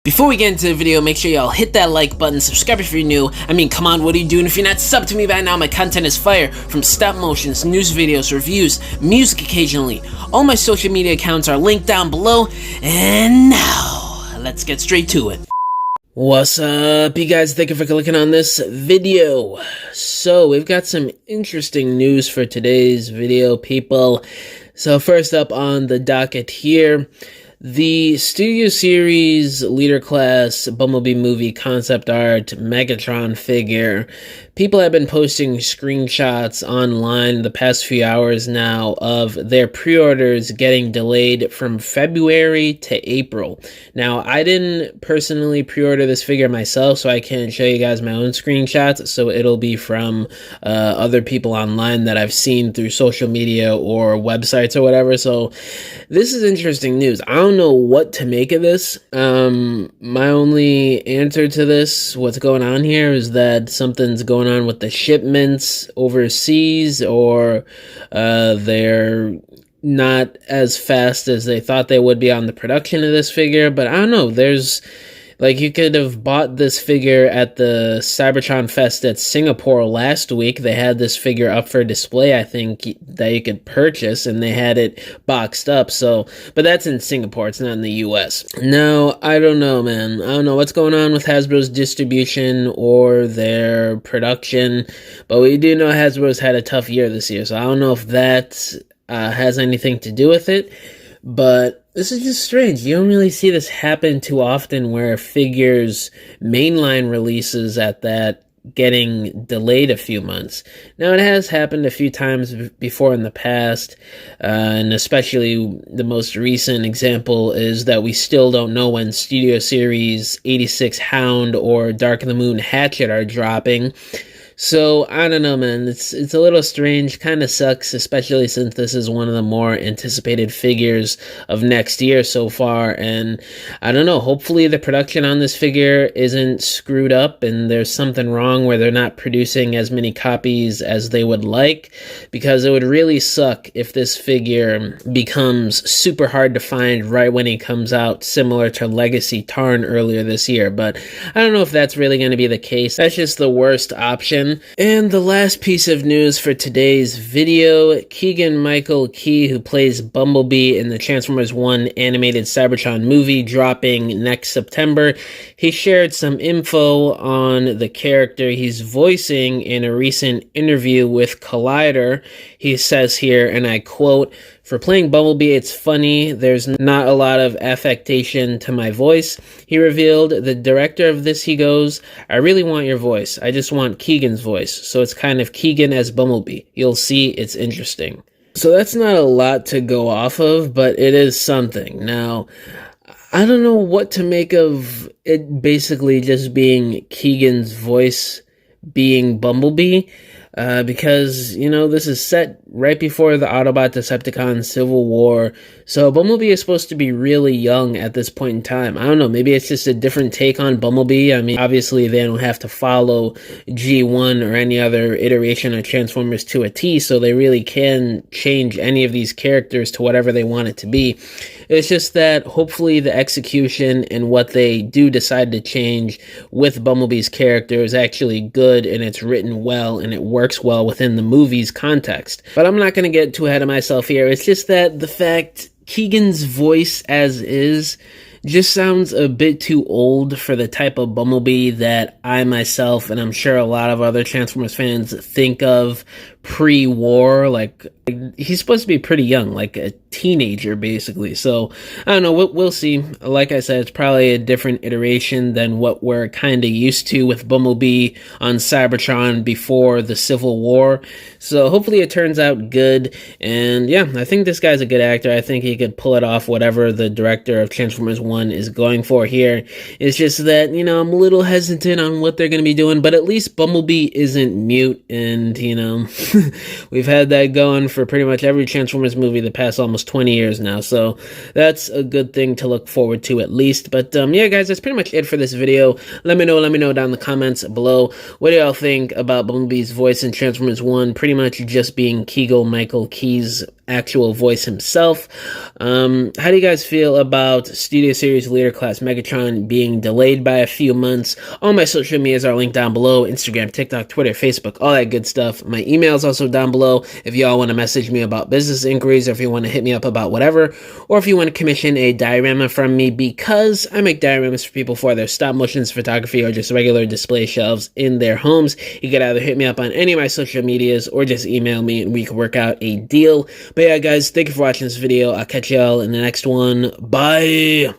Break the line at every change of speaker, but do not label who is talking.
Before we get into the video, make sure y'all hit that like button, subscribe if you're new. I mean, come on, what are you doing if you're not subbed to me by now? My content is fire, from stop motions, news videos, reviews, music occasionally. All my social media accounts are linked down below, and now, let's get straight to it. What's up, you guys? Thank you for clicking on this video. So, we've got some interesting news for today's video, people. So, first up on the docket here, the Studio Series Leader Class Bumblebee movie concept art Megatron figure. People have been posting screenshots online the past few hours now of their pre-orders getting delayed from February to April. Now, I didn't personally pre-order this figure myself, so I can't show you guys my own screenshots, so it'll be from other people online that I've seen through social media or websites or whatever. So this is interesting news. I don't know what to make of this. My only answer to this, what's going on here, is that something's going on with the shipments overseas, or they're not as fast as they thought they would be on the production of this figure. But I don't know, there's like, you could have bought this figure at the Cybertron Fest at Singapore last week. They had this figure up for display, I think, that you could purchase, and they had it boxed up. So, but that's in Singapore, it's not in the US. Now, I don't know, man. I don't know what's going on with Hasbro's distribution or their production, but we do know Hasbro's had a tough year this year, so I don't know if that has anything to do with it. But this is just strange. You don't really see this happen too often, where figures mainline releases at that getting delayed a few months. Now, it has happened a few times before in the past, and especially the most recent example is that we still don't know when Studio Series 86 Hound or Dark of the Moon Hatchet are dropping. So, I don't know, man, it's a little strange, kind of sucks, especially since this is one of the more anticipated figures of next year so far, and I don't know, hopefully the production on this figure isn't screwed up and there's something wrong where they're not producing as many copies as they would like, because it would really suck if this figure becomes super hard to find right when he comes out, similar to Legacy Tarn earlier this year. But I don't know if that's really going to be the case. That's just the worst option. And the last piece of news for today's video, Keegan-Michael Key, who plays Bumblebee in the Transformers 1 animated Cybertron movie dropping next September, he shared some info on the character he's voicing in a recent interview with Collider. He says here, and I quote, "For playing Bumblebee, it's funny. There's not a lot of affectation to my voice." He revealed, "The director of this, he goes, I really want your voice. I just want Keegan's voice. So it's kind of Keegan as Bumblebee. You'll see, it's interesting." So that's not a lot to go off of, but it is something. Now, I don't know what to make of it basically just being Keegan's voice being Bumblebee. Because, you know, this is set right before the Autobot-Decepticon Civil War, so Bumblebee is supposed to be really young at this point in time. I don't know, maybe it's just a different take on Bumblebee. I mean, obviously they don't have to follow G1 or any other iteration of Transformers to a T, so they really can change any of these characters to whatever they want it to be. It's just that hopefully the execution and what they do decide to change with Bumblebee's character is actually good, and it's written well, and it works well within the movie's context. But I'm not going to get too ahead of myself here. It's just that the fact Keegan's voice as is just sounds a bit too old for the type of Bumblebee that I myself, and I'm sure a lot of other Transformers fans, think of pre-war. Like, he's supposed to be pretty young, like a teenager basically. So I don't know, we'll see. Like I said, it's probably a different iteration than what we're kind of used to with Bumblebee on Cybertron before the Civil War. So hopefully it turns out good. And yeah, I think this guy's a good actor. I think he could pull it off, whatever the director of Transformers 1 is going for here. It's just that, you know, I'm a little hesitant on what they're going to be doing, but at least Bumblebee isn't mute, and, you know, we've had that going for pretty much every Transformers movie the past almost 20 years now, so that's a good thing to look forward to at least. But yeah, guys, that's pretty much it for this video. Let me know down in the comments below, what do y'all think about Bumblebee's voice in Transformers 1 pretty much just being Keegan-Michael Key's actual voice himself. How do you guys feel about Studio Series Leader Class Megatron being delayed by a few months? All my social medias are linked down below: Instagram, TikTok, Twitter, Facebook, all that good stuff. My email is also down below if y'all want to message me about business inquiries, or if you want to hit me up about whatever, or if you want to commission a diorama from me, because I make dioramas for people for their stop motions, photography, or just regular display shelves in their homes. You could either hit me up on any of my social medias or just email me and we can work out a deal. But yeah, guys, thank you for watching this video. I'll catch y'all in the next one. Bye!